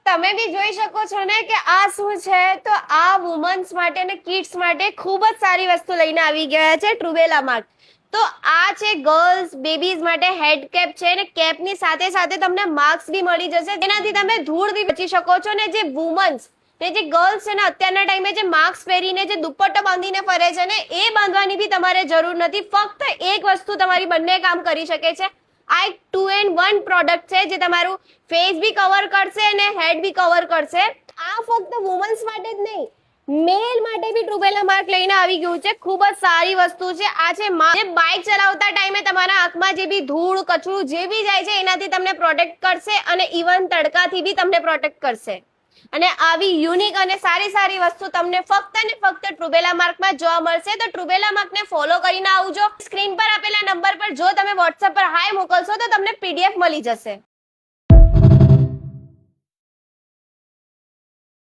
તમે બી જોઈ શકો છો ને કે આ શું છે, તો આ વુમન્સ માટે ને કિડ્સ માટે ખૂબ જ સારી વસ્તુ લઈને આવી ગયા છે ટ્રુબેલા માર્ક. તો આ છે ગર્લ્સ બેબીઝ માટે હેડ કેપ છે ને કેપની સાથે સાથે તમને માસ્ક બી મળી જશે, જેનાથી તમે ધૂળથી બચી શકો છો. ને જે વુમન્સ ને જે ગર્લ્સ છે ને અત્યારના ટાઈમે જે માસ્ક પહેરીને જે દુપટ્ટો બાંધીને ફરે છે ને, એ બાંધવાની બી તમારે જરૂર નથી. ફક્ત એક વસ્તુ તમારી બંને કામ કરી શકે છે. આ એક 2 in 1 પ્રોડક્ટ છે જે તમારું ફેસ બી કવર કરશે અને હેડ બી કવર કરશે. આ ફક્ત વુમન્સ માટે જ નહીં, મેલ માટે બી ટ્રુબેલા માર્ક લઈને આવી ગયું છે. ખૂબ જ સારી વસ્તુ છે. આ છે જે બાઇક ચલાવતા ટાઈમે તમારા આંખમાં જે બી ધૂળ કચરું જે બી જાય છે એનાથી તમને પ્રોટેક્ટ કરશે અને ઇવન તડકાથી બી તમને પ્રોટેક્ટ કરશે. અને આવી યુનિક અને સારી વસ્તુ તમને ફક્ત ને ફક્ત ટ્રુબેલા માર્કમાં જોવા મળશે. તો ટ્રુબેલા માર્કને ફોલો કરીને આવજો. સ્ક્રીન પર આપેલા નંબર પર જો તમે વોટ્સએપ પર હાય મોકલશો તો તમને પીડીએફ મળી જશે.